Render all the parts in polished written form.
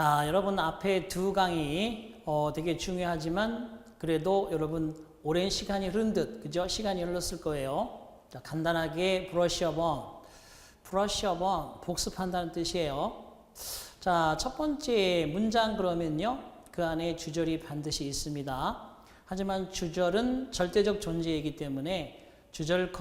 자, 여러분 앞에 두 강의 되게 중요하지만 그래도 여러분 오랜 시간이 흐른 듯, 그죠? 시간이 흘렀을 거예요. 자, 간단하게 브러쉬업 온 복습한다는 뜻이에요. 자, 첫 번째 문장 그러면요. 그 안에 주절이 반드시 있습니다. 하지만 주절은 절대적 존재이기 때문에 주절,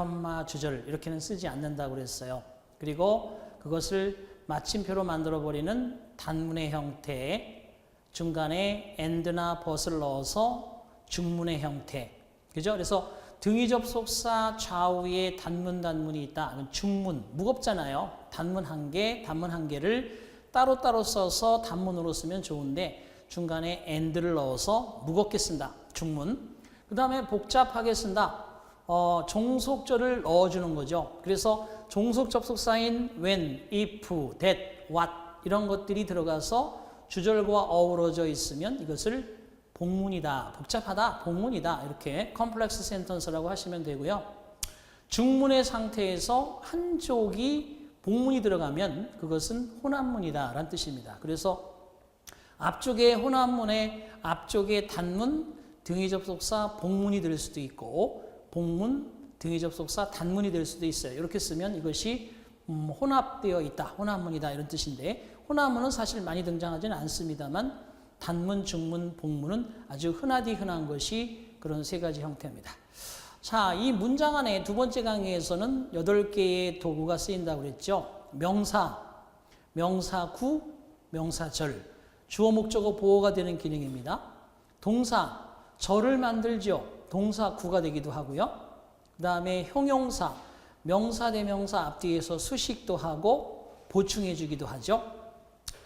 주절 이렇게는 쓰지 않는다고 그랬어요. 그리고 그것을 마침표로 만들어버리는 단문의 형태, 중간에 and나 but을 넣어서 중문의 형태. 그죠? 그래서 등위 접속사 좌우에 단문이 있다. 중문, 무겁잖아요. 단문 한 개를 따로따로 써서 단문으로 쓰면 좋은데 중간에 and를 넣어서 무겁게 쓴다. 중문. 그 다음에 복잡하게 쓴다. 종속절을 넣어주는 거죠. 그래서 종속 접속사인 when, if, that, what 이런 것들이 들어가서 주절과 어우러져 있으면 이것을 복문이다, 복잡하다, 복문이다 이렇게 컴플렉스 센턴스라고 하시면 되고요. 중문의 상태에서 한쪽이 복문이 들어가면 그것은 혼합문이다 라는 뜻입니다. 그래서 앞쪽에 혼합문에 앞쪽에 단문, 등위 접속사 복문이 될 수도 있고 복문, 등위 접속사 단문이 될 수도 있어요. 이렇게 쓰면 이것이 혼합되어 있다, 혼합문이다 이런 뜻인데 혼합문은 사실 많이 등장하지는 않습니다만 단문, 중문, 복문은 아주 흔한 것이 그런 세 가지 형태입니다. 자, 이 문장 안에 두 번째 강의에서는 8개의 도구가 쓰인다고 그랬죠. 명사, 명사구, 명사절, 주어 목적어 보호가 되는 기능입니다. 동사, 절을 만들죠. 동사구가 되기도 하고요. 그 다음에 형용사, 명사 대명사 앞뒤에서 수식도 하고 보충해 주기도 하죠.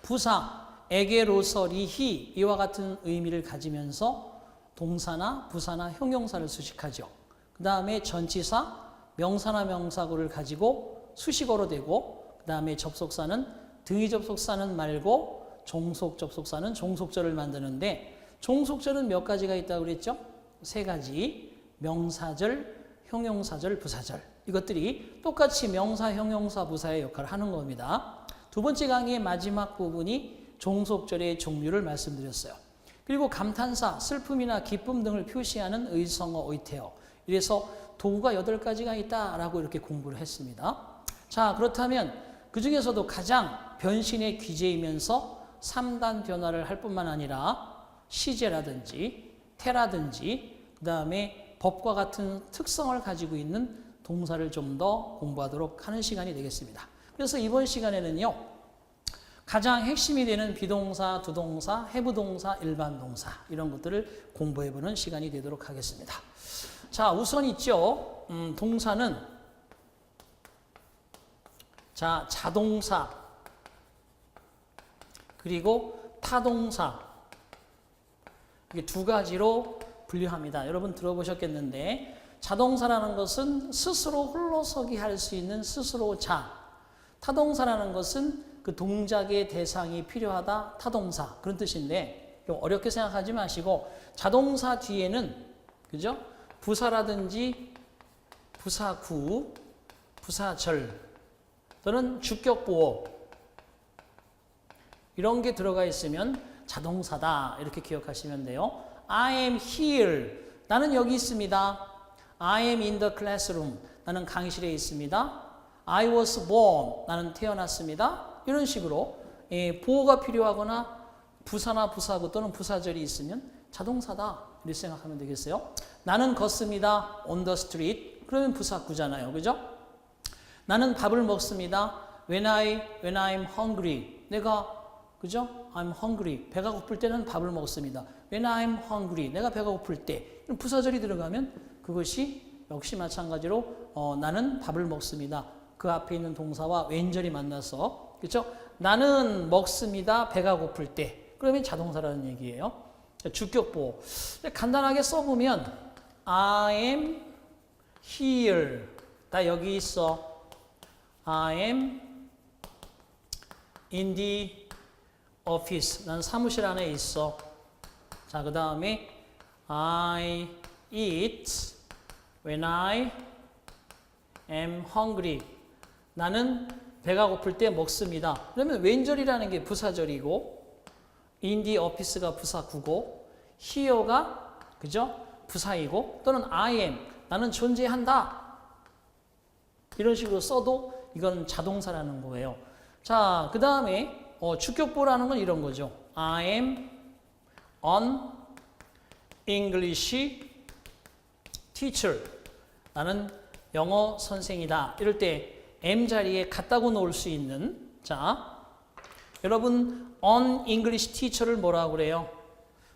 부사, 에게, 로서, 리히 이와 같은 의미를 가지면서 동사나 부사나 형용사를 수식하죠. 그 다음에 전치사, 명사나 명사구를 가지고 수식어로 되고 그 다음에 접속사는 등위 접속사는 말고 종속 접속사는 종속절을 만드는데 종속절은 몇 가지가 있다고 그랬죠? 3가지. 명사절, 형용사절, 부사절. 이것들이 똑같이 명사, 형용사, 부사의 역할을 하는 겁니다. 두 번째 강의의 마지막 부분이 종속절의 종류를 말씀드렸어요. 그리고 감탄사, 슬픔이나 기쁨 등을 표시하는 의성어, 의태어. 이래서 도구가 8가지가 있다라고 이렇게 공부를 했습니다. 자, 그렇다면 그 중에서도 가장 변신의 귀재이면서 3단 변화를 할 뿐만 아니라 시제라든지 태라든지 그 다음에 법과 같은 특성을 가지고 있는 동사를 좀 더 공부하도록 하는 시간이 되겠습니다. 그래서 이번 시간에는요. 가장 핵심이 되는 비동사, 두동사, 해부동사, 일반동사 이런 것들을 공부해보는 시간이 되도록 하겠습니다. 자, 우선 있죠. 동사는 자, 자동사 그리고 타동사 이게 2가지로 분류합니다. 여러분 들어보셨겠는데 자동사라는 것은 스스로 홀로서기 할 수 있는 스스로자. 타동사라는 것은 그 동작의 대상이 필요하다. 타동사. 그런 뜻인데 좀 어렵게 생각하지 마시고 자동사 뒤에는 그죠? 부사라든지 부사구, 부사절 또는 주격보호 이런 게 들어가 있으면 자동사다. 이렇게 기억하시면 돼요. I am here. 나는 여기 있습니다. I am in the classroom. 나는 강의실에 있습니다. I was born. 나는 태어났습니다. 이런 식으로 보호가 필요하거나 부사나 부사구 또는 부사절이 있으면 자동사다. 이렇게 생각하면 되겠어요. 나는 걷습니다. on the street. 그러면 부사구잖아요. 그죠? 나는 밥을 먹습니다. when I'm hungry. 내가 그죠? I'm hungry. 배가 고플 때는 밥을 먹습니다. When I'm hungry. 내가 배가 고플 때. 부사절이 들어가면 그것이 역시 마찬가지로 나는 밥을 먹습니다. 그 앞에 있는 동사와 왼절이 만나서 그렇죠? 나는 먹습니다. 배가 고플 때. 그러면 자동사라는 얘기예요. 주격보호. 간단하게 써보면 I am here. 나 여기 있어. I am in the office. 난 사무실 안에 있어. 자, 그 다음에 I eat when I am hungry. 나는 배가 고플 때 먹습니다. 그러면 왼절이라는 게 부사절이고 in the office가 부사구고 here가 그죠? 부사이고 또는 I am 나는 존재한다. 이런 식으로 써도 이건 자동사라는 거예요. 자, 그 다음에 주격보라는 건 이런 거죠. I am an English teacher. 나는 영어 선생이다. 이럴 때 am 자리에 갖다고 놓을 수 있는 자, 여러분 an English teacher를 뭐라고 그래요?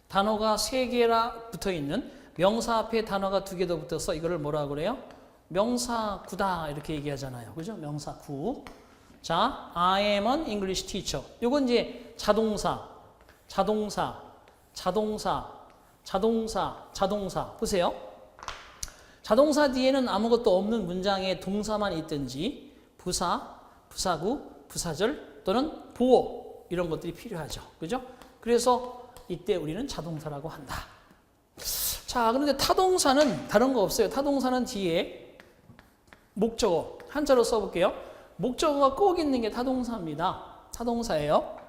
단어가 3개라 붙어있는 명사 앞에 단어가 2개 더 붙어서 이거를 뭐라고 그래요? 명사구다 이렇게 얘기하잖아요. 그죠? 명사구. 자, I am an English teacher. 요건 이제 자동사. 보세요. 자동사 뒤에는 아무것도 없는 문장에 동사만 있든지 부사, 부사구, 부사절 또는 보어 이런 것들이 필요하죠. 그죠? 그래서 이때 우리는 자동사라고 한다. 자, 그런데 타동사는 다른 거 없어요. 타동사는 뒤에 목적어 한자로 써볼게요. 목적어가 꼭 있는 게 타동사입니다. 타동사예요.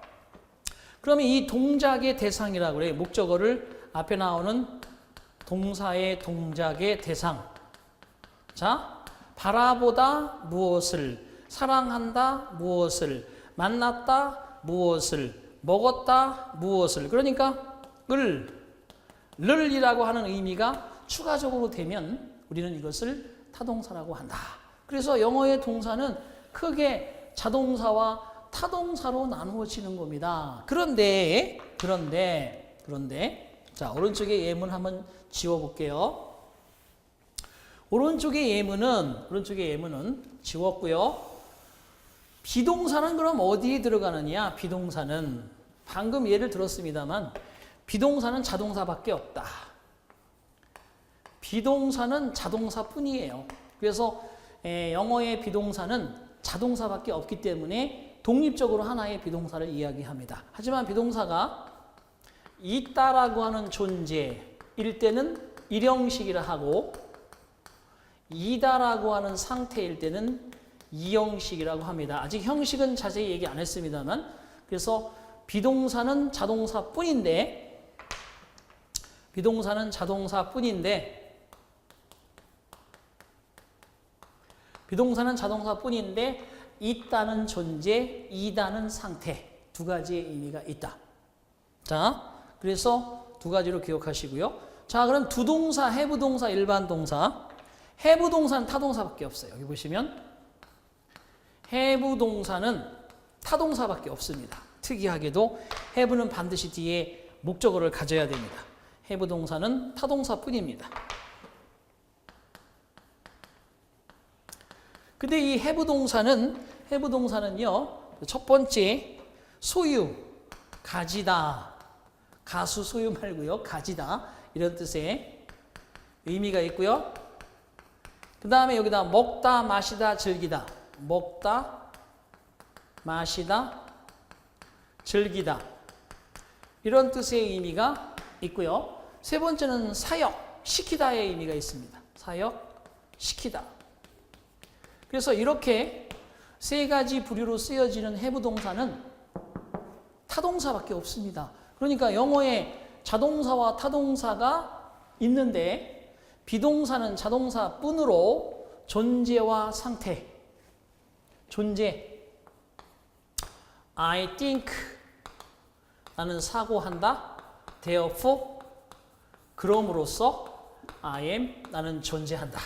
그러면 이 동작의 대상이라고 그래요. 목적어를 앞에 나오는 동사의 동작의 대상. 자, 바라보다 무엇을, 사랑한다 무엇을, 만났다 무엇을, 먹었다 무엇을. 그러니까 를이라고 하는 의미가 추가적으로 되면 우리는 이것을 타동사라고 한다. 그래서 영어의 동사는 크게 자동사와 타동사로 나누어지는 겁니다. 그런데 자, 오른쪽에 예문 한번 지워볼게요. 오른쪽의 예문은 지웠고요. 비동사는 그럼 어디에 들어가느냐? 비동사는 방금 예를 들었습니다만 비동사는 자동사밖에 없다. 비동사는 자동사뿐이에요. 그래서 영어의 비동사는 자동사밖에 없기 때문에 독립적으로 하나의 비동사를 이야기합니다. 하지만 비동사가 있다라고 하는 존재일 때는 일형식이라 하고 이다라고 하는 상태일 때는 이형식이라고 합니다. 아직 형식은 자세히 얘기 안 했습니다만 그래서 비동사는 자동사뿐인데 있다는 존재, 이다는 상태 두 가지의 의미가 있다. 자, 그래서 두 가지로 기억하시고요. 자, 그럼 두동사, 해부동사, 일반동사. 해부동사는 타동사밖에 없어요. 여기 보시면 해부동사는 타동사밖에 없습니다. 특이하게도 해부는 반드시 뒤에 목적어를 가져야 됩니다. 해부동사는 타동사뿐입니다. 근데 이 해부동사는요, 첫 번째 소유, 가지다. 가수 소유 말고요, 가지다. 이런 뜻의 의미가 있고요. 그 다음에 여기다 먹다, 마시다, 즐기다. 먹다, 마시다, 즐기다. 이런 뜻의 의미가 있고요. 세 번째는 사역, 시키다의 의미가 있습니다. 사역, 시키다. 그래서 이렇게 세 가지 부류로 쓰여지는 해부동사는 타동사밖에 없습니다. 그러니까 영어에 자동사와 타동사가 있는데 비동사는 자동사뿐으로 존재와 상태, 존재, I think, 나는 사고한다, therefore, 그럼으로써 I am, 나는 존재한다.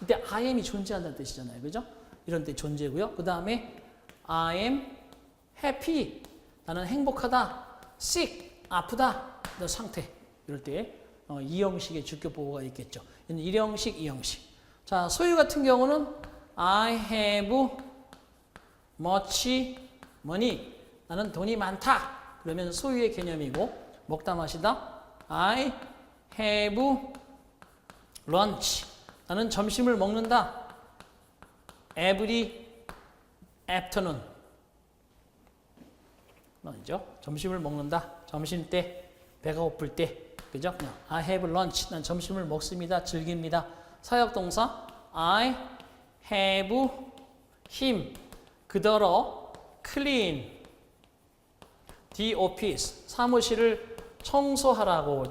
이때 I am이 존재한다는 뜻이잖아요. 그죠? 이런 때 존재고요. 그 다음에 I am happy, 나는 행복하다, sick, 아프다, 너 상태. 이럴 때 이형식의 주격보호가 있겠죠. 일형식, 이형식. 자, 소유 같은 경우는 I have much money, 나는 돈이 많다. 그러면 소유의 개념이고 먹다 마시다 I have lunch, 나는 점심을 먹는다. Every afternoon, 맞죠? 점심을 먹는다. 점심 때, 배가 고플 때, 그죠? 그냥 I have lunch, 난 점심을 먹습니다. 즐깁니다. 사역동사 I have him, 그더러 clean, the office, 사무실을 청소하라고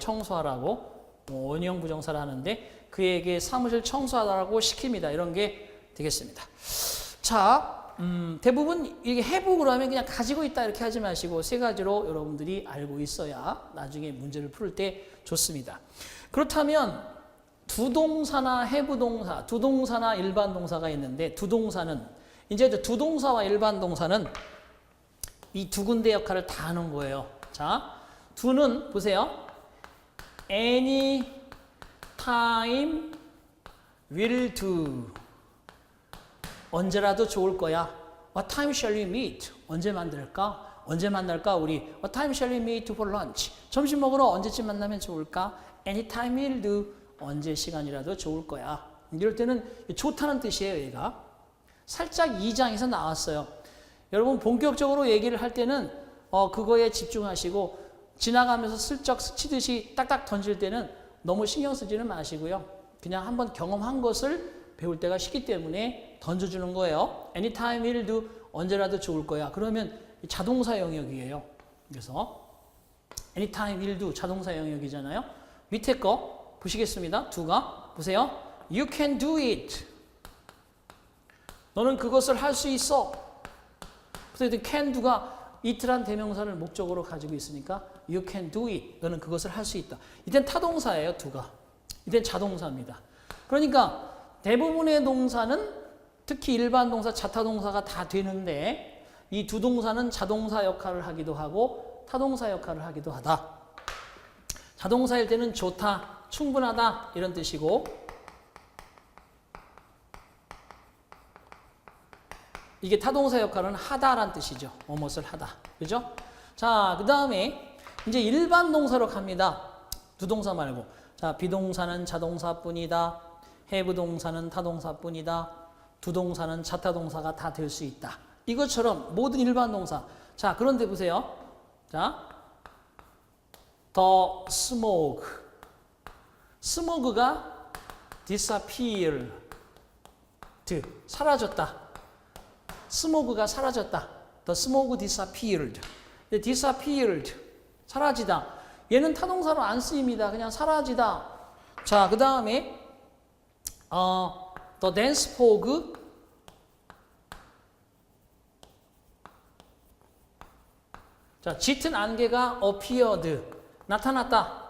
원형 부정사를 하는데 그에게 사무실 청소하라고 시킵니다. 이런 게 되겠습니다. 자, 대부분 이게 have 그러면 그냥 가지고 있다 이렇게 하지 마시고 세 가지로 여러분들이 알고 있어야 나중에 문제를 풀 때 좋습니다. 그렇다면 두동사나 have 동사, 두동사나 일반 동사가 있는데 두동사는 이제 두동사와 일반 동사는 이 두 군데 역할을 다 하는 거예요. 자, 두는 보세요. any time will do. 언제라도 좋을 거야. What time shall we meet? 언제 만날까? 언제 만날까? 우리 What time shall we meet for lunch? 점심 먹으러 언제쯤 만나면 좋을까? Anytime will do. 언제 시간이라도 좋을 거야. 이럴 때는 좋다는 뜻이에요, 얘가. 살짝 2장에서 나왔어요. 여러분 본격적으로 얘기를 할 때는 그거에 집중하시고 지나가면서 슬쩍 스치듯이 딱딱 던질 때는 너무 신경 쓰지는 마시고요. 그냥 한번 경험한 것을 배울 때가 쉽기 때문에 던져주는 거예요. Anytime will do. 언제라도 좋을 거야. 그러면 자동사 영역이에요. 그래서 anytime will do 자동사 영역이잖아요. 밑에 거 보시겠습니다. 두가 보세요. You can do it. 너는 그것을 할 수 있어. 그래서 can do가 it란 대명사를 목적으로 가지고 있으니까 you can do it. 너는 그것을 할 수 있다. 이땐 타동사예요, 두가. 이땐 자동사입니다. 그러니까 대부분의 동사는 특히 일반 동사, 자타동사가 다 되는데 이 두 동사는 자동사 역할을 하기도 하고 타동사 역할을 하기도 하다. 자동사일 때는 좋다, 충분하다 이런 뜻이고 이게 타동사 역할은 하다란 뜻이죠. 무엇을 하다. 그죠? 자, 그 다음에 이제 일반 동사로 갑니다. 두 동사 말고. 자, 비동사는 자동사뿐이다. have 동사는 타동사뿐이다. 두 동사는 자타동사가 다 될 수 있다. 이것처럼 모든 일반 동사. 자, 그런데 보세요. 자, the smoke. smoke가 disappeared. 사라졌다. 스모그가 사라졌다. The smoke disappeared. disappeared. 사라지다. 얘는 타동사로 안 쓰입니다. 그냥 사라지다. 자, 그 다음에 the dense fog. 자, 짙은 안개가 appeared. 나타났다.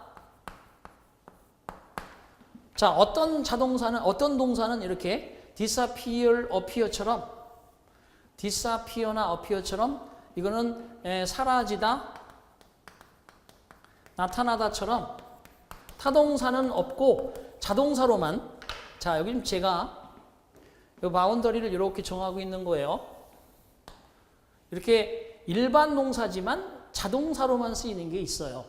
자, 어떤 동사는 이렇게 disappear, appear처럼 disappear나 appear처럼 이거는 사라지다, 나타나다처럼 타동사는 없고 자동사로만. 자, 여기 제가 이 바운더리를 이렇게 정하고 있는 거예요. 이렇게 일반 동사지만 자동사로만 쓰이는 게 있어요.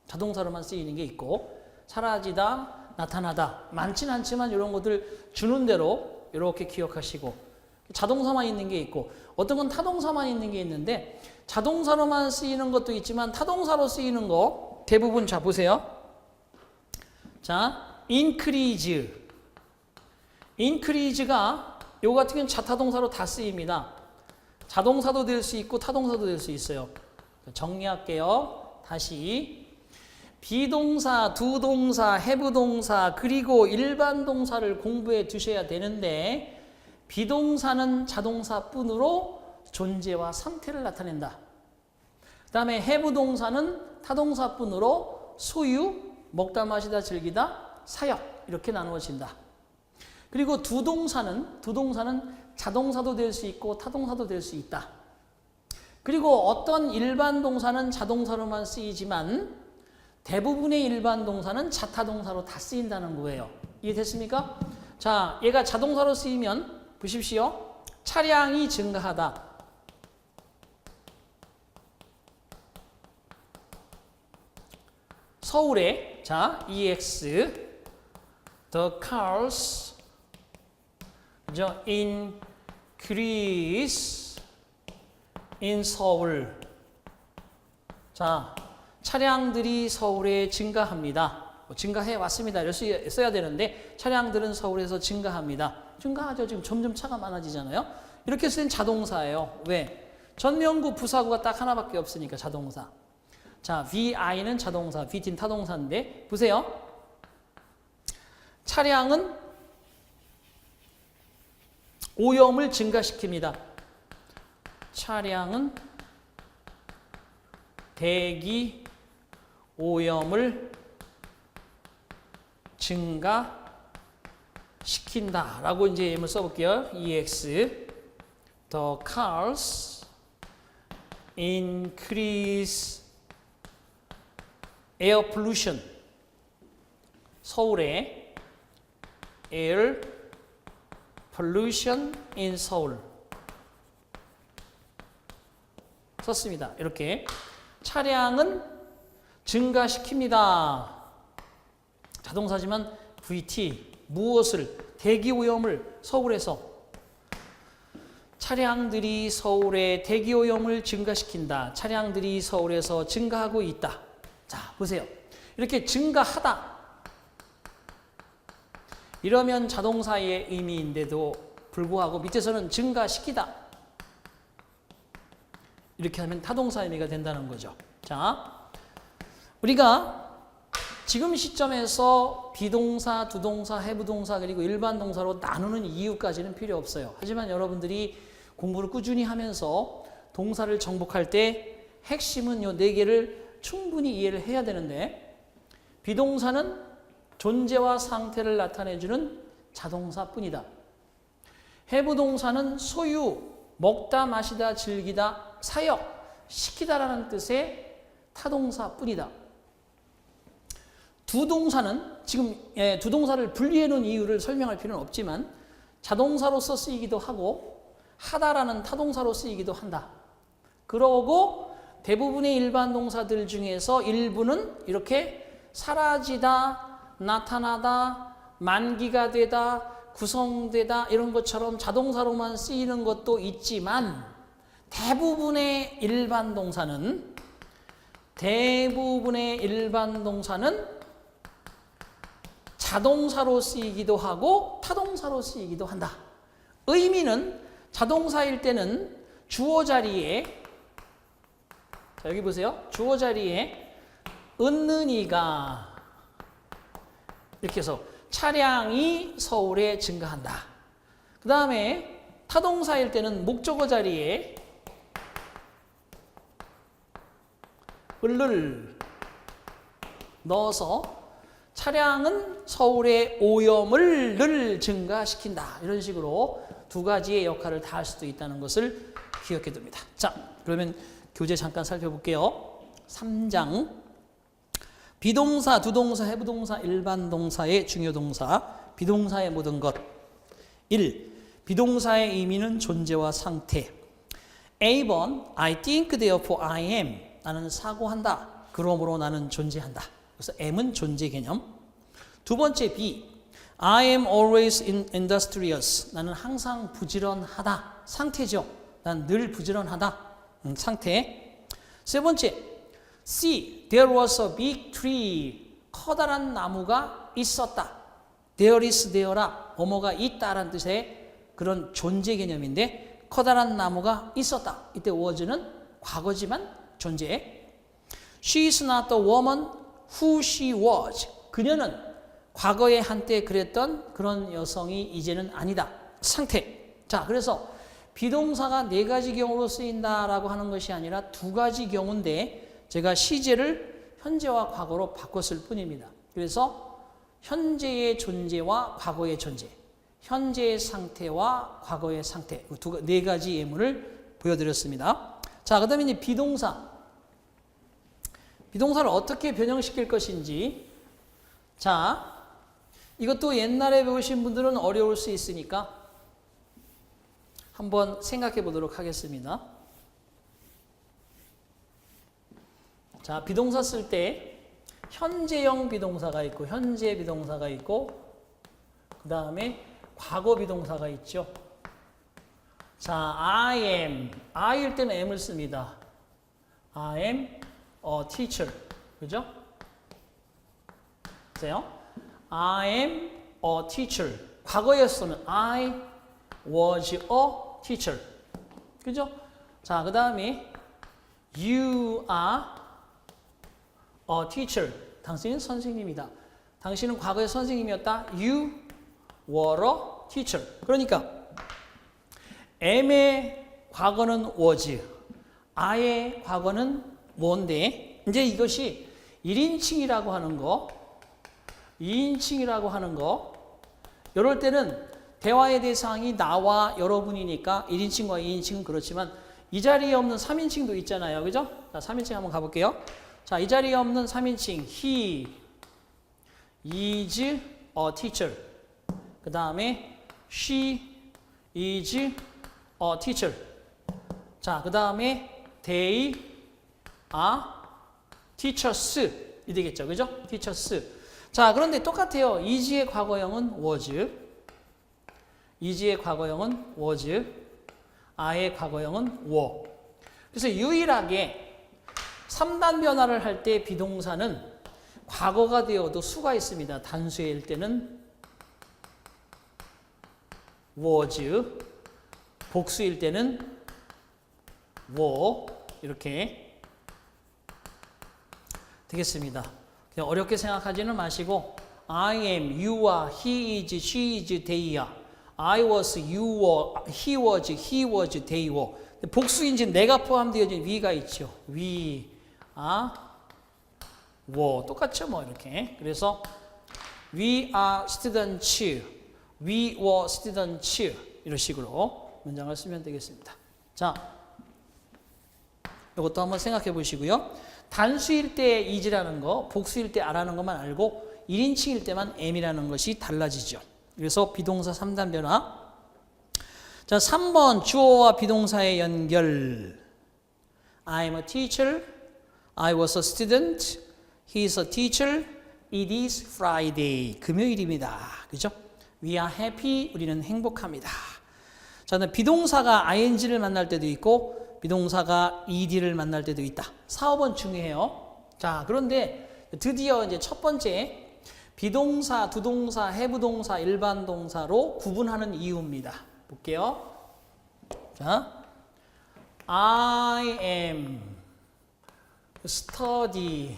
자동사로만 쓰이는 게 있고 사라지다, 나타나다. 많진 않지만 이런 것들 주는 대로 이렇게 기억하시고 자동사만 있는 게 있고 어떤 건 타동사만 있는 게 있는데 자동사로만 쓰이는 것도 있지만 타동사로 쓰이는 거 대부분 자 보세요. 자, increase. increase가 요거 같은 경우는 자타동사로 다 쓰입니다. 자동사도 될 수 있고 타동사도 될 수 있어요. 정리할게요. 다시 비동사, 두동사, have 동사 그리고 일반 동사를 공부해 두셔야 되는데 비동사는 자동사뿐으로 존재와 상태를 나타낸다. 그 다음에 have 동사는 타동사뿐으로 소유, 먹다, 마시다, 즐기다, 사역 이렇게 나누어진다. 그리고 두동사는 자동사도 될 수 있고 타동사도 될 수 있다. 그리고 어떤 일반 동사는 자동사로만 쓰이지만 대부분의 일반 동사는 자타동사로 다 쓰인다는 거예요. 이해됐습니까? 자, 얘가 자동사로 쓰이면 보십시오. 차량이 증가하다. 서울에 자 EX the cars 그죠? increase in 서울. 자, 차량들이 서울에 증가합니다. 증가해 왔습니다. 이렇게 써야 되는데 차량들은 서울에서 증가합니다. 증가하죠. 지금 점점 차가 많아지잖아요. 이렇게 쓰는 자동사예요. 왜? 전면구 부사구가 딱 하나밖에 없으니까 자동사. 자, VI는 자동사, VT는 타동사인데 보세요. 차량은 오염을 증가시킵니다. 차량은 대기 오염을 증가시킨다 라고 이제 예문을 써볼게요. EX The cars increase air pollution. 서울의 air pollution in 서울 썼습니다. 이렇게 차량은 증가시킵니다. 자동사지만 VT 무엇을 대기오염을 서울에서 차량들이 서울의 대기오염을 증가시킨다. 차량들이 서울에서 증가하고 있다. 자, 보세요. 이렇게 증가하다. 이러면 자동사의 의미인데도 불구하고 밑에서는 증가시키다. 이렇게 하면 타동사 의미가 된다는 거죠. 자, 우리가 지금 시점에서 비동사, 두동사, 해부동사 그리고 일반 동사로 나누는 이유까지는 필요 없어요. 하지만 여러분들이 공부를 꾸준히 하면서 동사를 정복할 때 핵심은 이 네 개를 충분히 이해를 해야 되는데 비동사는 존재와 상태를 나타내주는 자동사뿐이다. 해부동사는 소유, 먹다, 마시다, 즐기다, 사역, 시키다라는 뜻의 타동사뿐이다. 두동사는 지금 두동사를 분리해 놓은 이유를 설명할 필요는 없지만 자동사로서 쓰이기도 하고 하다라는 타동사로 쓰이기도 한다. 그러고 대부분의 일반 동사들 중에서 일부는 이렇게 사라지다, 나타나다, 만기가 되다, 구성되다 이런 것처럼 자동사로만 쓰이는 것도 있지만 대부분의 일반 동사는 자동사로 쓰이기도 하고 타동사로 쓰이기도 한다. 의미는 자동사일 때는 주어 자리에 자, 여기 보세요. 주어 자리에 은는이가 이렇게 해서 차량이 서울에 증가한다. 그 다음에 타동사일 때는 목적어 자리에 을을 넣어서 차량은 서울의 오염을 늘 증가시킨다. 이런 식으로 두 가지의 역할을 다 할 수도 있다는 것을 기억해 둡니다. 자, 그러면 교재 잠깐 살펴볼게요. 3장 비동사, 두동사, 해부동사, 일반 동사의 중요 동사, 비동사의 모든 것. 1. 비동사의 의미는 존재와 상태. A번 I think therefore I am. 나는 사고한다. 그러므로 나는 존재한다. 그래서 M은 존재 개념. 두 번째 B. I am always industrious. 나는 항상 부지런하다. 상태죠. 난 늘 부지런하다. 상태. 세 번째 C. There was a big tree. 커다란 나무가 있었다. There is there라. 뭐뭐가 있다라는 뜻의 그런 존재 개념인데 커다란 나무가 있었다. 이때 was는 과거지만 존재. She is not the woman who she was. 그녀는 과거에 한때 그랬던 그런 여성이 이제는 아니다. 상태. 자, 그래서 비동사가 네 가지 경우로 쓰인다라고 하는 것이 아니라 두 가지 경우인데 제가 시제를 현재와 과거로 바꿨을 뿐입니다. 그래서 현재의 존재와 과거의 존재, 현재의 상태와 과거의 상태, 네 가지 예문을 보여드렸습니다. 자, 그 다음에 이제 비동사. 비동사를 어떻게 변형시킬 것인지. 자, 이것도 옛날에 배우신 분들은 어려울 수 있으니까 한번 생각해 보도록 하겠습니다. 자, 비동사 쓸 때 현재형 비동사가 있고 현재 비동사가 있고 그 다음에 과거 비동사가 있죠. 자, I am. I일 때는 am을 씁니다. I am a teacher. 그죠? 보세요. I am a teacher. 과거였으면 I was a teacher. 그죠? 자, 그 다음에 you are a teacher. 당신은 선생님이다. 당신은 과거의 선생님이었다. You were a teacher. 그러니까 am의 과거는 was, I의 과거는 were인데 이제 이것이 1인칭이라고 하는 거, 2인칭이라고 하는 거, 이럴 때는 대화의 대상이 나와 여러분이니까 1인칭과 2인칭은 그렇지만 이 자리에 없는 3인칭도 있잖아요. 그죠? 자, 3인칭 한번 가볼게요. 자, 이 자리에 없는 3인칭 he is a teacher. 그 다음에 she is a teacher. 자, 그 다음에 they are teachers 이 되겠죠. 그죠? teachers. 자, 그런데 똑같아요. is의 과거형은 was, is의 과거형은 was, I의 과거형은 were. 그래서 유일하게 3단 변화를 할 때 비동사는 과거가 되어도 수가 있습니다. 단수일 때는 was, 복수일 때는 were 이렇게 되겠습니다. 그냥 어렵게 생각하지는 마시고 I am, you are, he is, she is, they are. I was, you were, he was, they were. 복수인지 내가 포함되어진 we가 있죠. we are, were. 똑같죠, 뭐 이렇게. 그래서 we are students, we were students 이런 식으로 문장을 쓰면 되겠습니다. 자, 이것도 한번 생각해 보시고요. 단수일 때 is라는 거, 복수일 때 a라는 것만 알고 1인칭일 때만 am이라는 것이 달라지죠. 그래서 비동사 3단 변화. 자, 3번 주어와 비동사의 연결. I'm a teacher. I was a student. He is a teacher. It is Friday. 금요일입니다. 그죠? We are happy. 우리는 행복합니다. 자, 비동사가 ing를 만날 때도 있고 비동사가 ed를 만날 때도 있다. 4, 5번 중요해요. 자, 그런데 드디어 이제 첫 번째 비동사, 두동사, 해부동사, 일반 동사로 구분하는 이유입니다. 볼게요. 자, I am study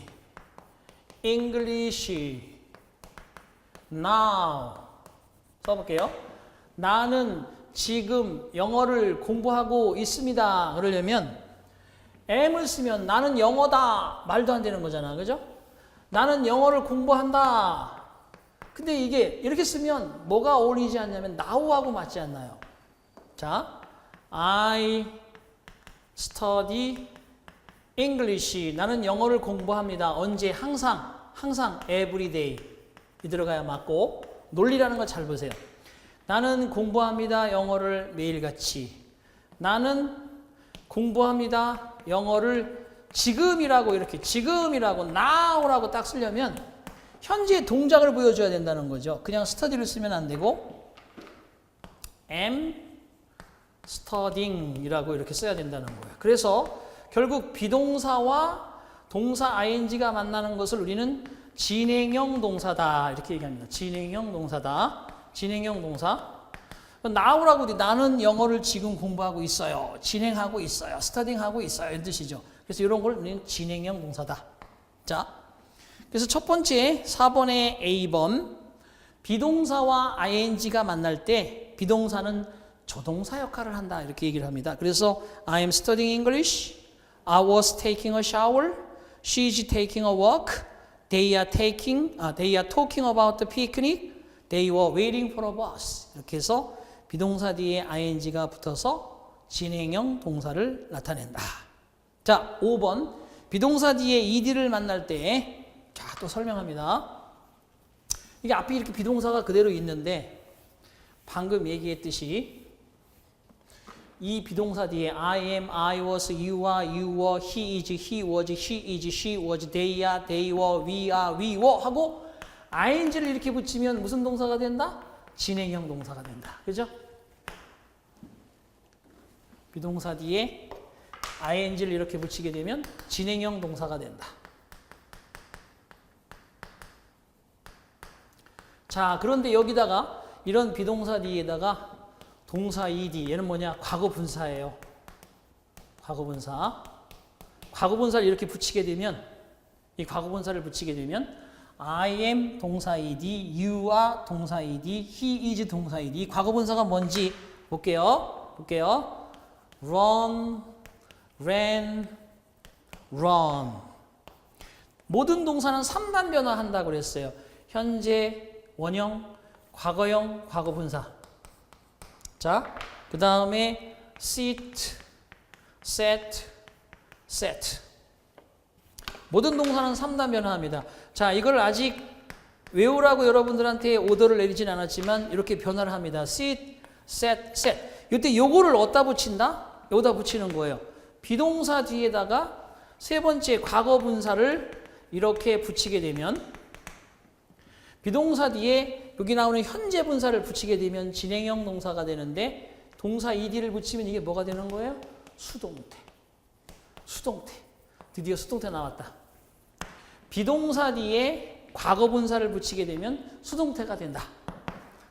English now. 써볼게요. 나는 지금 영어를 공부하고 있습니다. 그러려면 am을 쓰면 나는 영어다. 말도 안 되는 거잖아. 그죠? 나는 영어를 공부한다. 근데 이게 이렇게 쓰면 뭐가 어울리지 않냐면 now하고 맞지 않나요? 자, I study English. 나는 영어를 공부합니다. 언제? 항상 every day. 이 들어가야 맞고 논리라는 걸 잘 보세요. 나는 공부합니다. 영어를 매일같이. 나는 공부합니다. 영어를 지금이라고 이렇게 지금이라고 now라고 딱 쓰려면 현재 동작을 보여줘야 된다는 거죠. 그냥 study를 쓰면 안 되고 am studying 이라고 이렇게 써야 된다는 거예요. 그래서 결국 비동사와 동사 ing가 만나는 것을 우리는 진행형 동사다 이렇게 얘기합니다. 진행형 동사다. 진행형 동사. now라고 나는 영어를 지금 공부하고 있어요. 진행하고 있어요. studying하고 있어요. 이런 뜻이죠. 그래서 이런 걸 우리는 진행형 동사다. 자, 그래서 첫 번째 4번의 A번 비동사와 ing가 만날 때 비동사는 조동사 역할을 한다 이렇게 얘기를 합니다. 그래서 I am studying English, I was taking a shower, she is taking a walk, they are talking about the picnic, they were waiting for a bus. 이렇게 해서 비동사 뒤에 ing가 붙어서 진행형 동사를 나타낸다. 자, 5번 비동사 뒤에 ed를 만날 때 자, 또 설명합니다. 이게 앞에 이렇게 비동사가 그대로 있는데 방금 얘기했듯이 이 비동사 뒤에 I am, I was, you are, you were, he is, he was, she is, she was, they are, they were, we are, we were 하고 ing를 이렇게 붙이면 무슨 동사가 된다? 진행형 동사가 된다. 그죠? 비동사 뒤에 ing를 이렇게 붙이게 되면 진행형 동사가 된다. 자, 그런데 여기다가 이런 비동사 뒤에다가 동사 ed 얘는 뭐냐? 과거 분사예요. 과거분사. 과거분사를 이렇게 붙이게 되면, 이 과거분사를 붙이게 되면 I am 동사 ed, you are 동사 ed, he is 동사 ed. 이 과거분사가 뭔지 볼게요. run, ran, run. 모든 동사는 3단 변화한다고 그랬어요. 현재, 원형, 과거형, 과거분사. 자, 그 다음에 sit, set, set. 모든 동사는 3단 변화합니다. 자, 이걸 아직 외우라고 여러분들한테 오더를 내리진 않았지만 이렇게 변화를 합니다. sit, set, set. 이때 요거를 어디다 붙인다? 여기다 붙이는 거예요. 비동사 뒤에다가 세 번째 과거분사를 이렇게 붙이게 되면, 비동사 뒤에 여기 나오는 현재 분사를 붙이게 되면 진행형 동사가 되는데, 동사 ed를 붙이면 이게 뭐가 되는 거예요? 수동태. 수동태. 드디어 수동태 나왔다. 비동사 뒤에 과거분사를 붙이게 되면 수동태가 된다.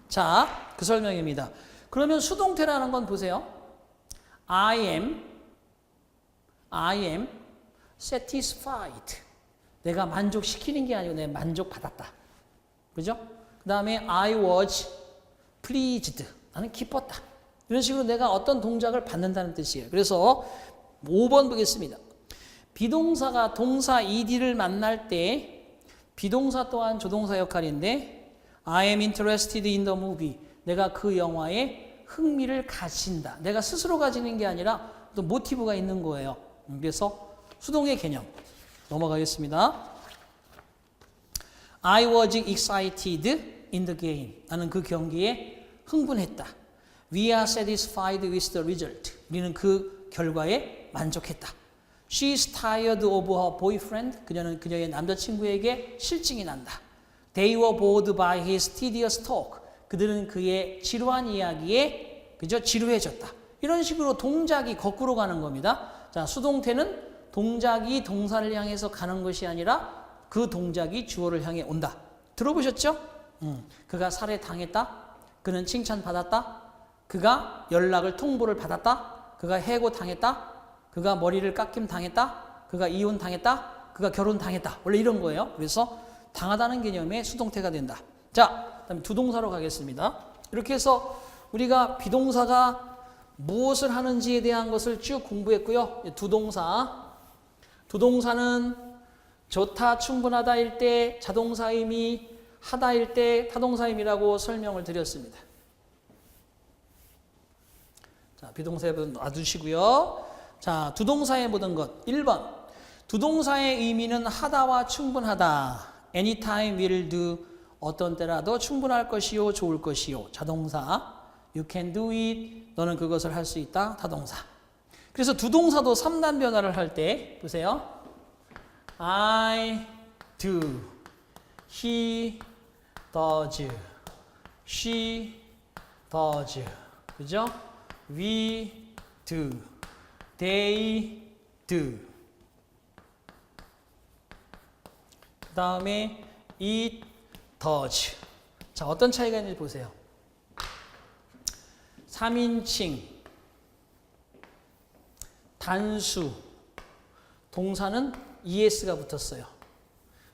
자, 그 설명입니다. 그러면 수동태라는 건 보세요. I am satisfied. 내가 만족시키는 게 아니고 내가 만족받았다. 그죠? 그 다음에 I was pleased. 나는 기뻤다. 이런 식으로 내가 어떤 동작을 받는다는 뜻이에요. 그래서 5번 보겠습니다. 비동사가 동사 ed를 만날 때 비동사 또한 조동사 역할인데, I am interested in the movie. 내가 그 영화에 흥미를 가진다. 내가 스스로 가지는 게 아니라 또 모티브가 있는 거예요. 그래서 수동의 개념 넘어가겠습니다. I was excited in the game. 나는 그 경기에 흥분했다. We are satisfied with the result. 우리는 그 결과에 만족했다. She is tired of her boyfriend. 그녀는 그녀의 남자친구에게 실증이 난다. They were bored by his tedious talk. 그들은 그의 지루한 이야기에 그저 지루해졌다. 이런 식으로 동작이 거꾸로 가는 겁니다. 자, 수동태는 동작이 동사를 향해서 가는 것이 아니라 그 동작이 주어를 향해 온다. 들어보셨죠? 그가 살해당했다. 그는 칭찬받았다. 그가 연락을 통보를 받았다. 그가 해고당했다. 그가 머리를 깎임 당했다. 그가 이혼당했다. 그가 결혼당했다. 원래 이런 거예요. 그래서 당하다는 개념의 수동태가 된다. 자, 그다음에 두동사로 가겠습니다. 이렇게 해서 우리가 비동사가 무엇을 하는지에 대한 것을 쭉 공부했고요. 두동사는 좋다, 충분하다일 때 자동사임이, 하다일 때 타동사임이라고 설명을 드렸습니다. 자, 비동사의 부분 놔두시고요. 자, 두동사의 모든 것. 1번. 두동사의 의미는 하다와 충분하다. anytime will do. 어떤 때라도 충분할 것이요, 좋을 것이요. 자동사. You can do it. 너는 그것을 할 수 있다. 타동사. 그래서 두동사도 3단 변화를 할 때 보세요. I do. He does. She does. 그죠? We do. They do. 그 다음에 it does. 자, 어떤 차이가 있는지 보세요. 3인칭, 단수, 동사는 es가 붙었어요.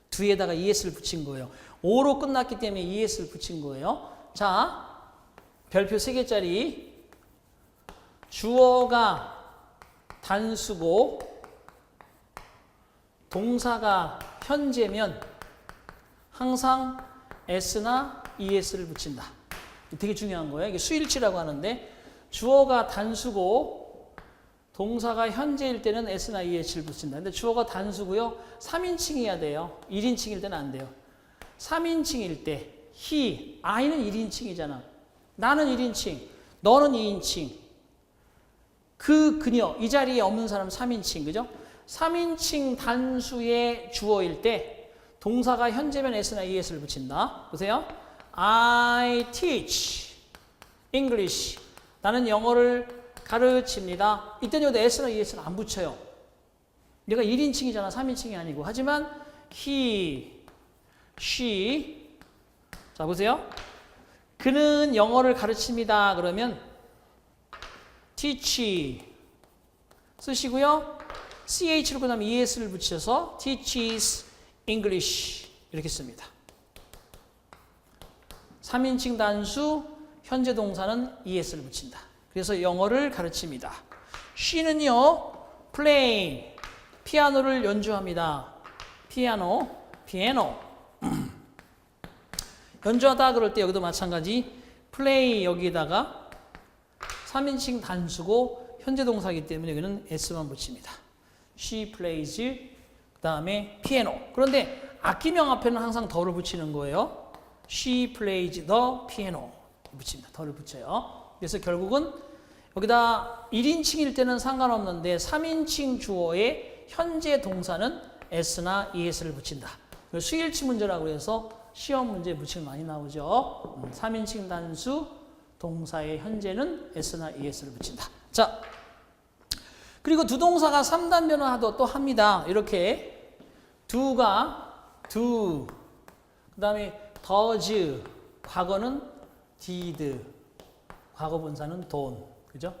뒤에다가 es를 붙인 거예요. o로 끝났기 때문에 es를 붙인 거예요. 자, 별표 3개짜리. 주어가 단수고 동사가 현재면 항상 s나 es를 붙인다. 되게 중요한 거예요. 이게 수일치라고 하는데, 주어가 단수고 동사가 현재일 때는 s나 es를 붙인다. 근데 주어가 단수고요. 3인칭이어야 돼요. 1인칭일 때는 안 돼요. 3인칭일 때 he, I는 1인칭이잖아. 나는 1인칭, 너는 2인칭. 그녀, 이 자리에 없는 사람 3인칭, 그죠? 3인칭 단수의 주어일 때 동사가 현재면 s나 es를 붙인다. 보세요. I teach English. 나는 영어를 가르칩니다. 이때는 여기 s나 es를 안 붙여요. 내가 1인칭이잖아. 3인칭이 아니고. 하지만 he, she. 자, 보세요. 그는 영어를 가르칩니다. 그러면 teach 쓰시고요. ch로 그 다음에 es를 붙여서 teaches English 이렇게 씁니다. 3인칭 단수 현재 동사는 es를 붙인다. 그래서 영어를 가르칩니다. she는요. playing 피아노를 연주합니다. 피아노 연주하다 그럴 때 여기도 마찬가지 play 여기다가 3인칭 단수고 현재 동사이기 때문에 여기는 s만 붙입니다. She plays 그 다음에 피아노. 그런데 악기명 앞에는 항상 더를 붙이는 거예요. She plays the piano 붙입니다. 더를 붙여요. 그래서 결국은 여기다 1인칭일 때는 상관없는데 3인칭 주어에 현재 동사는 s나 es를 붙인다. 수일치 문제라고 해서 시험 문제 무척 많이 나오죠. 3인칭 단수 동사의 현재는 s나 es를 붙인다. 자, 그리고 두 동사가 3단 변화도 또 합니다. 이렇게 do가 do, 그 다음에 does, 과거는 did, 과거 분사는 don't, 그죠?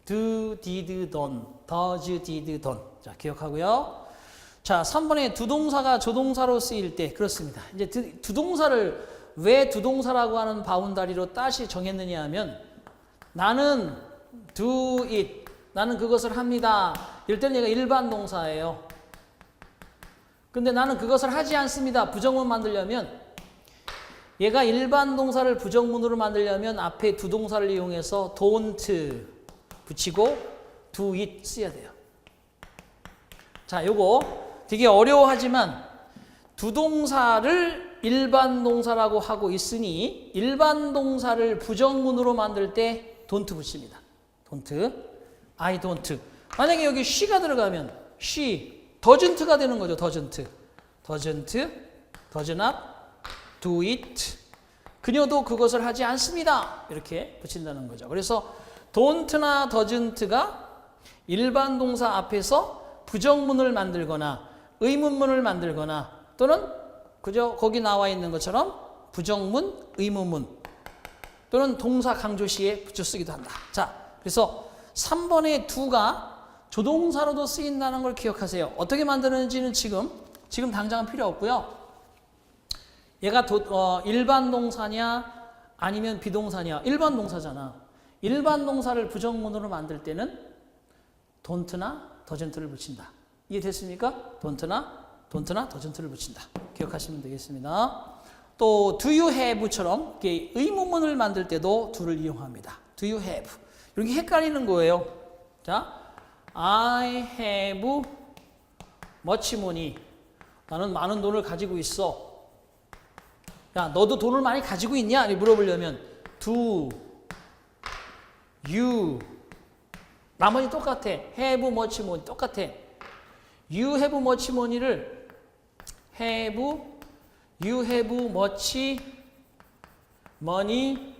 do, did, don't, does, did, don't. 자, 기억하고요. 자, 3번에 두 동사가 조동사로 쓰일 때 그렇습니다. 이제 두 동사를 왜 두 동사라고 하는 바운다리로 다시 정했느냐 하면 나는 do it, 나는 그것을 합니다. 이럴 때는 얘가 일반 동사예요. 근데 나는 그것을 하지 않습니다. 부정문 만들려면 얘가 일반 동사를 부정문으로 만들려면 앞에 두 동사를 이용해서 don't 붙이고 do it 써야 돼요. 자, 요거 되게 어려워하지만 두 동사를 일반 동사라고 하고 있으니 일반 동사를 부정문으로 만들 때 don't 붙입니다. don't, I don't. 만약에 여기 she가 들어가면 she, doesn't가 되는 거죠. doesn't, does not, do it. 그녀도 그것을 하지 않습니다. 이렇게 붙인다는 거죠. 그래서 don't나 doesn't가 일반 동사 앞에서 부정문을 만들거나 의문문을 만들거나 또는 그저 거기 나와 있는 것처럼 부정문, 의문문 또는 동사 강조시에 붙여 쓰기도 한다. 자, 그래서 3번의 do가 조동사로도 쓰인다는 걸 기억하세요. 어떻게 만드는지는 지금 당장은 필요 없고요. 얘가 일반 동사냐 아니면 비동사냐. 일반 동사잖아. 일반 동사를 부정문으로 만들 때는 don't나 doesn't를 붙인다. 이해됐습니까? don't나 doesn't를 붙인다. 기억하시면 되겠습니다. 또 do you have처럼 의문문을 만들 때도 do를 이용합니다. do you have. 이렇게 헷갈리는 거예요. 자, I have much money. 나는 많은 돈을 가지고 있어. 야, 너도 돈을 많이 가지고 있냐? 물어보려면 do you. 나머지 똑같아. have much money 똑같아. You have much money를 you have much money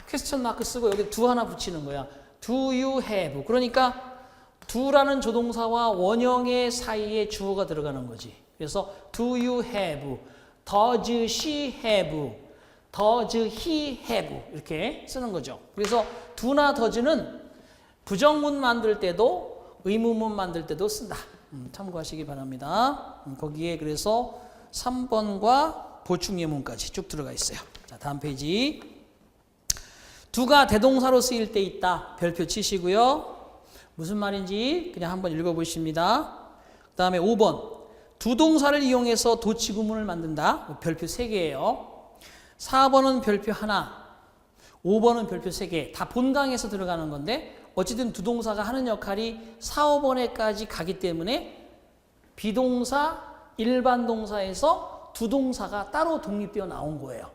퀘스천 마크 쓰고 여기 do 하나 붙이는 거야. Do you have. 그러니까 do라는 조동사와 원형의 사이에 주어가 들어가는 거지. 그래서 do you have, does she have, does he have 이렇게 쓰는 거죠. 그래서 do나 does는 부정문 만들 때도 의문문 만들 때도 쓴다. 참고하시기 바랍니다. 거기에 그래서 3번과 보충 예문까지 쭉 들어가 있어요. 자, 다음 페이지. do가 대동사로 쓰일 때 있다. 별표 치시고요. 무슨 말인지 그냥 한번 읽어보십니다. 그 다음에 5번. 두 동사를 이용해서 도치 구문을 만든다. 별표 3개예요. 4번은 별표 하나, 5번은 별표 3개. 다 본강에서 들어가는 건데 어쨌든 두 동사가 하는 역할이 4, 5번에까지 가기 때문에 비동사, 일반 동사에서 두 동사가 따로 독립되어 나온 거예요.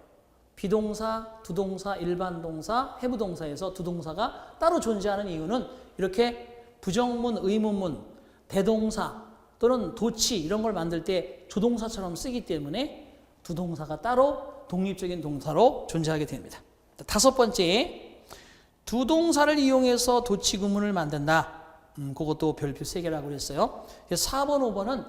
비동사, 두 동사, 일반 동사, 해부 동사에서 두 동사가 따로 존재하는 이유는 이렇게 부정문, 의문문, 대동사 또는 도치 이런 걸 만들 때 조동사처럼 쓰기 때문에 두 동사가 따로 독립적인 동사로 존재하게 됩니다. 5번째, 두 동사를 이용해서 도치 구문을 만든다. 그것도 별표 3개라고 그랬어요. 4번, 5번은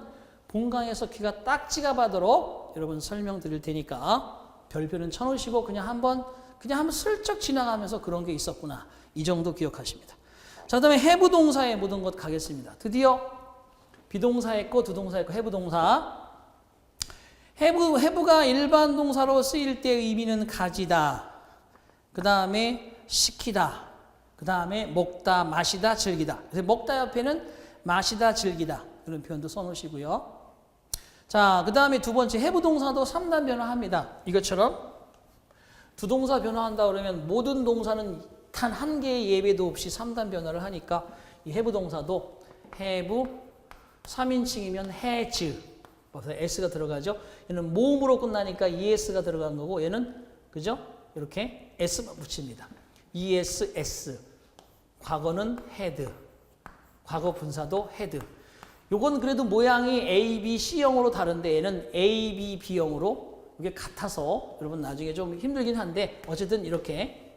본강에서 귀가 딱 지갑하도록 여러분 설명드릴 테니까 별표는 쳐놓으시고 그냥 한번 슬쩍 지나가면서 그런 게 있었구나. 이 정도 기억하십니다. 자, 그다음에 have 동사의 모든 것 가겠습니다. 드디어 비동사 했고 두동사 했고 have 동사. have가 일반 동사로 쓰일 때 의미는 가지다. 그 다음에 시키다. 그 다음에 먹다, 마시다, 즐기다. 그래서 먹다 옆에는 마시다, 즐기다. 이런 표현도 써놓으시고요. 자, 그 다음에 두 번째 have 동사도 3단 변화합니다. 이것처럼 두 동사 변화한다 그러면 모든 동사는 단 한 개의 예외도 없이 3단 변화를 하니까 이 have 동사도 have 3인칭이면 has. s가 들어가죠. 얘는 모음으로 끝나니까 es가 들어간 거고 얘는 그죠? 이렇게 s만 붙입니다. ess. 과거는 had. 과거 분사도 had. 요건 그래도 모양이 A, B, C형으로 다른데 얘는 A, B, B형으로 이게 같아서 여러분 나중에 좀 힘들긴 한데 어쨌든 이렇게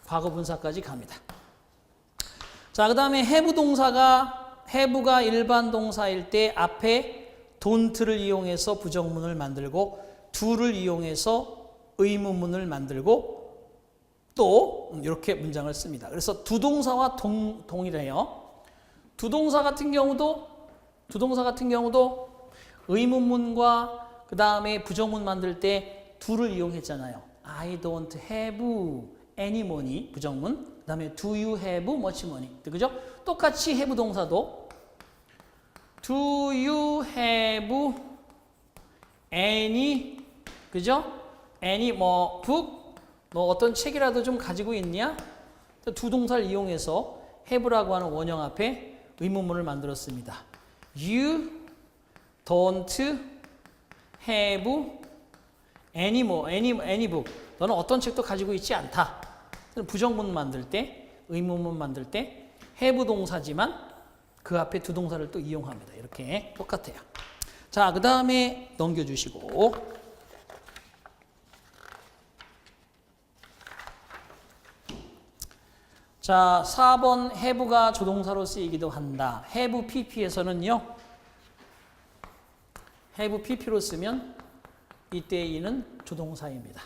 과거 분사까지 갑니다. 자, 그 다음에 have가 일반 동사일 때 앞에 don't를 이용해서 부정문을 만들고 do를 이용해서 의문문을 만들고 또 이렇게 문장을 씁니다. 그래서 두 동사와 동일해요. 두 동사 같은 경우도 의문문과 그 다음에 부정문 만들 때 do를 이용했잖아요. I don't have any money 부정문. 그 다음에 do you have much money. 그죠? 똑같이 have 동사도 do you have any 그죠? any 뭐 book 너 어떤 책이라도 좀 가지고 있냐? 두 동사를 이용해서 have라고 하는 원형 앞에 의문문을 만들었습니다. You don't have any book. 너는 어떤 책도 가지고 있지 않다. 부정문 만들 때, 의문문 만들 때 have 동사지만 그 앞에 두 동사를 또 이용합니다. 이렇게 똑같아요. 자, 그 다음에 넘겨주시고 자, 4번 have가 조동사로 쓰이기도 한다. have pp에서는요. have pp로 쓰면 이때의 이는 조동사입니다.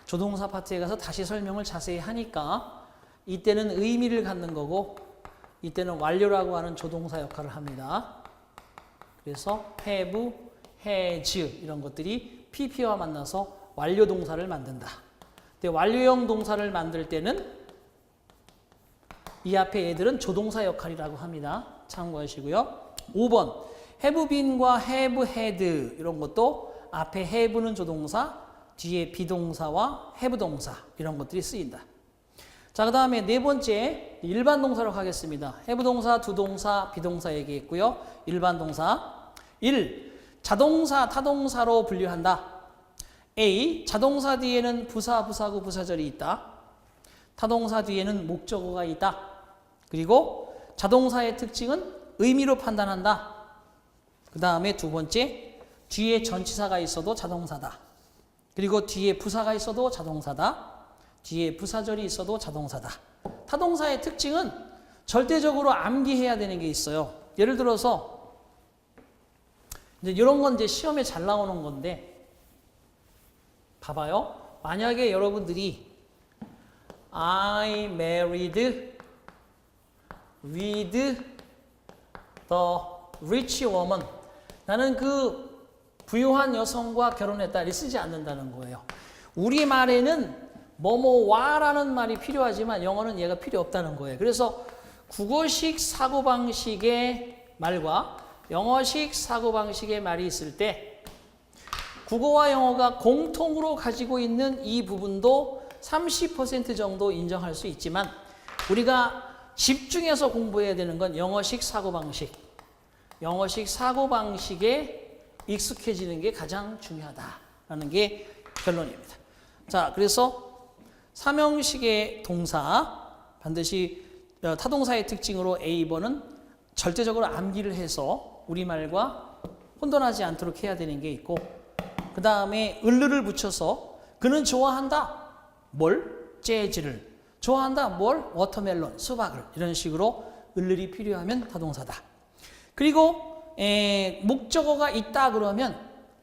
조동사 파트에 가서 다시 설명을 자세히 하니까 이때는 의미를 갖는 거고 이때는 완료라고 하는 조동사 역할을 합니다. 그래서 have, has 이런 것들이 pp와 만나서 완료 동사를 만든다. 근데 완료형 동사를 만들 때는 이 앞에 애들은 조동사 역할이라고 합니다. 참고하시고요. 5번 have been과 have had 이런 것도 앞에 have는 조동사, 뒤에 비동사와 have 동사 이런 것들이 쓰인다. 자, 그 다음에 네 번째 일반 동사로 가겠습니다. have 동사, 두동사, 비동사 얘기했고요. 일반 동사 1. 자동사, 타동사로 분류한다. A. 자동사 뒤에는 부사, 부사구, 부사절이 있다. 타동사 뒤에는 목적어가 있다. 그리고 자동사의 특징은 의미로 판단한다. 그 다음에 두 번째 뒤에 전치사가 있어도 자동사다. 그리고 뒤에 부사가 있어도 자동사다. 뒤에 부사절이 있어도 자동사다. 타동사의 특징은 절대적으로 암기해야 되는 게 있어요. 예를 들어서 이제 이런 건 이제 시험에 잘 나오는 건데 봐봐요. 만약에 여러분들이 I married with the rich woman. 나는 그 부유한 여성과 결혼했다. 이 쓰지 않는다는 거예요. 우리말에는 뭐뭐와라는 말이 필요하지만 영어는 얘가 필요 없다는 거예요. 그래서 국어식 사고방식의 말과 영어식 사고방식의 말이 있을 때 국어와 영어가 공통으로 가지고 있는 이 부분도 30% 정도 인정할 수 있지만 우리가 집중해서 공부해야 되는 건 영어식 사고방식. 영어식 사고방식에 익숙해지는 게 가장 중요하다라는 게 결론입니다. 자, 그래서 삼형식의 동사 반드시 타동사의 특징으로 A번은 절대적으로 암기를 해서 우리말과 혼돈하지 않도록 해야 되는 게 있고 그 다음에 을르를 붙여서 그는 좋아한다. 뭘? 재즈를. 좋아한다. 뭘? 워터멜론, 수박을. 이런 식으로 을르이 필요하면 타동사다. 그리고 목적어가 있다 그러면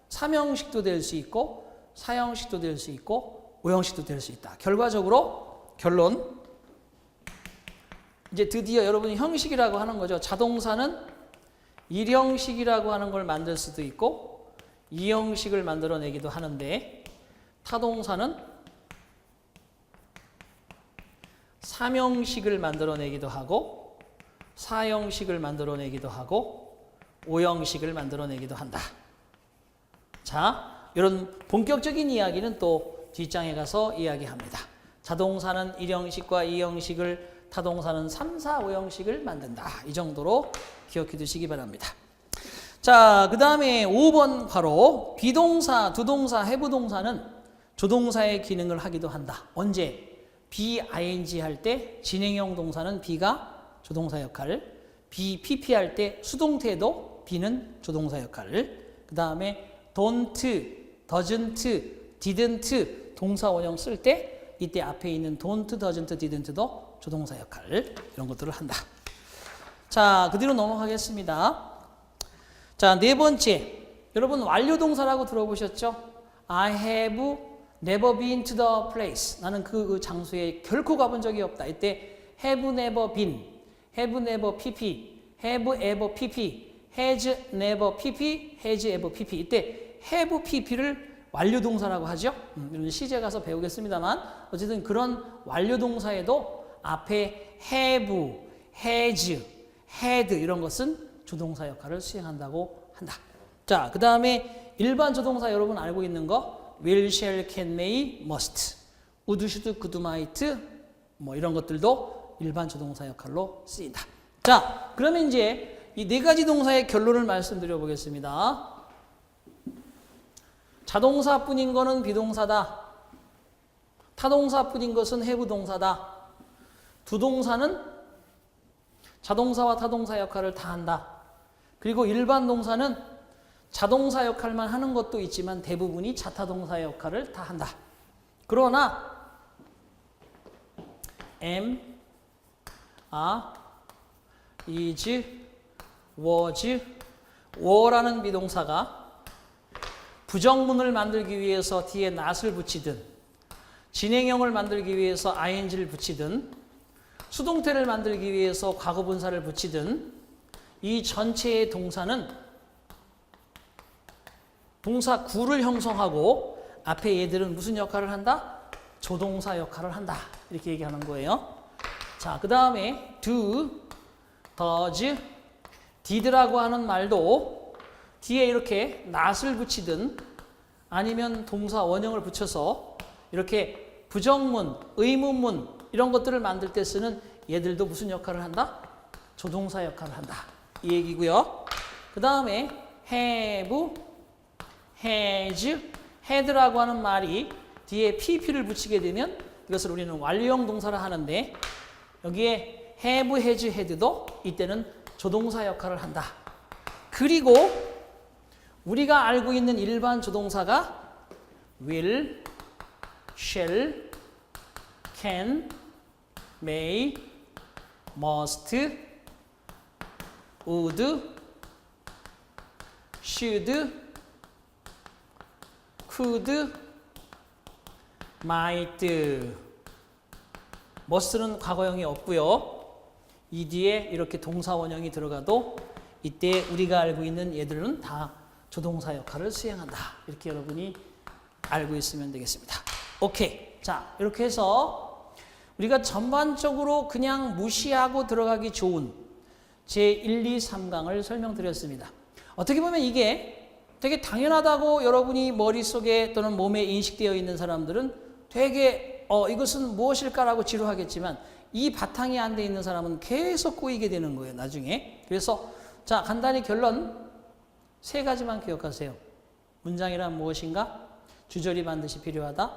삼형식도 될 수 있고 사형식도 될 수 있고 오형식도 될 수 있다. 결과적으로 결론 이제 드디어 여러분이 형식이라고 하는 거죠. 자동사는 1형식이라고 하는 걸 만들 수도 있고 2형식을 만들어내기도 하는데 타동사는 3형식을 만들어내기도 하고 4형식을 만들어내기도 하고 5형식을 만들어내기도 한다. 자, 이런 본격적인 이야기는 또 뒷장에 가서 이야기합니다. 자동사는 1형식과 2형식을, 타동사는 3, 4, 5형식을 만든다. 이 정도로 기억해 두시기 바랍니다. 자, 그 다음에 5번 바로 비동사, 두동사, 해부동사는 조동사의 기능을 하기도 한다. 언제? BING 할 때 진행형 동사는 B가 조동사 역할을, BPP 할 때 수동태도 B는 조동사 역할을, 그 다음에 don't, doesn't, didn't 동사 원형 쓸 때 이때 앞에 있는 don't, doesn't, didn't도 조동사 역할, 이런 것들을 한다. 자, 그 뒤로 넘어가겠습니다. 자, 네 번째, 여러분 완료동사라고 들어보셨죠? I have never been to the place. 나는 그 장소에 결코 가본 적이 없다. 이때 have never been, have never pp, have ever pp, has never pp, has ever pp. 이때 have pp를 완료동사라고 하죠. 이런 시제 가서 배우겠습니다만 어쨌든 그런 완료동사에도 앞에 have, has, had 이런 것은 조동사 역할을 수행한다고 한다. 자, 그 다음에 일반 조동사 여러분 알고 있는 거 will, shall, can, may, must, would, should, could, might 뭐 이런 것들도 일반 조동사 역할로 쓰인다. 자, 그러면 이제 이 네 가지 동사의 결론을 말씀드려 보겠습니다. 자동사뿐인 거는 비동사다. 타동사뿐인 것은 해부동사다. 두동사는 자동사와 타동사 역할을 다 한다. 그리고 일반 동사는 자동사 역할만 하는 것도 있지만 대부분이 자타동사 역할을 다 한다. 그러나 am, are, is, was, were라는 비동사가 부정문을 만들기 위해서 뒤에 not을 붙이든 진행형을 만들기 위해서 ing를 붙이든 수동태를 만들기 위해서 과거분사를 붙이든 이 전체의 동사는 동사 구를 형성하고 앞에 얘들은 무슨 역할을 한다? 조동사 역할을 한다. 이렇게 얘기하는 거예요. 자, 그 다음에 do, does, did라고 하는 말도 뒤에 이렇게 not을 붙이든 아니면 동사 원형을 붙여서 이렇게 부정문, 의문문 이런 것들을 만들 때 쓰는 얘들도 무슨 역할을 한다? 조동사 역할을 한다. 이 얘기고요. 그 다음에 have, has, had라고 하는 말이 뒤에 pp를 붙이게 되면 이것을 우리는 완료형 동사를 하는데 여기에 have, has, had도 이때는 조동사 역할을 한다. 그리고 우리가 알고 있는 일반 조동사가 will, shall, can, may, must, would, should, could, might. must는 과거형이 없고요. 이 뒤에 이렇게 동사 원형이 들어가도 이때 우리가 알고 있는 얘들은 다 조동사 역할을 수행한다. 이렇게 여러분이 알고 있으면 되겠습니다. 오케이. 자, 이렇게 해서 우리가 전반적으로 그냥 무시하고 들어가기 좋은 제1, 2, 3강을 설명드렸습니다. 어떻게 보면 이게 되게 당연하다고 여러분이 머릿속에 또는 몸에 인식되어 있는 사람들은 되게 이것은 무엇일까라고 지루하겠지만 이 바탕이 안 돼 있는 사람은 계속 꼬이게 되는 거예요. 나중에. 그래서 자, 간단히 결론 3가지만 기억하세요. 문장이란 무엇인가? 주절이 반드시 필요하다.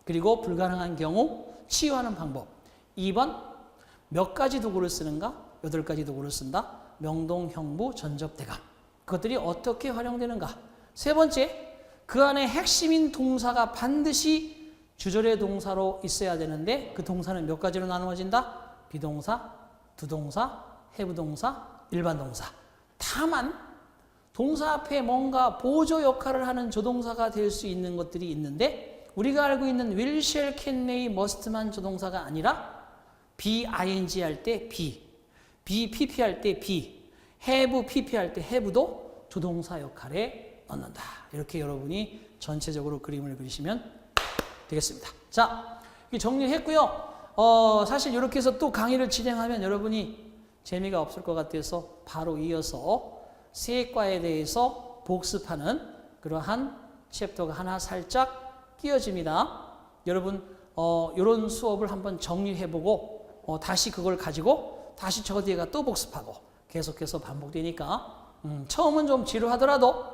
그리고 불가능한 경우 치유하는 방법. 2번 몇 가지 도구를 쓰는가? 8가지 도구를 쓴다. 명동, 형부, 전접, 대감. 그것들이 어떻게 활용되는가? 3번째, 그 안에 핵심인 동사가 반드시 주절의 동사로 있어야 되는데 그 동사는 몇 가지로 나누어진다? 비동사, 두동사, 해부동사, 일반 동사. 다만 동사 앞에 뭔가 보조 역할을 하는 조동사가 될 수 있는 것들이 있는데 우리가 알고 있는 will, shall, can, may, must만 조동사가 아니라 BING 할 때 be, BPP 할 때 be, have PP 할 때 have도 조동사 역할에 넣는다. 이렇게 여러분이 전체적으로 그림을 그리시면 되겠습니다. 자, 정리했고요. 사실 이렇게 해서 또 강의를 진행하면 여러분이 재미가 없을 것 같아서 바로 이어서 세과에 대해서 복습하는 그러한 챕터가 하나 살짝 끼어집니다. 여러분 이런 수업을 한번 정리해보고 다시 그걸 가지고 다시 저 뒤에가 또 복습하고 계속해서 반복되니까 처음은 좀 지루하더라도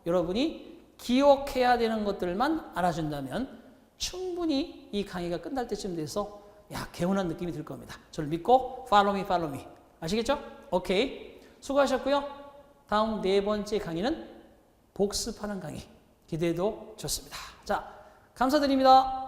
여러분이 기억해야 되는 것들만 알아준다면 충분히 이 강의가 끝날 때쯤 돼서 개운한 느낌이 들 겁니다. 저를 믿고 follow me. 아시겠죠? 오케이. 수고하셨고요. 다음 네 번째 강의는 복습하는 강의. 기대해도 좋습니다. 자, 감사드립니다.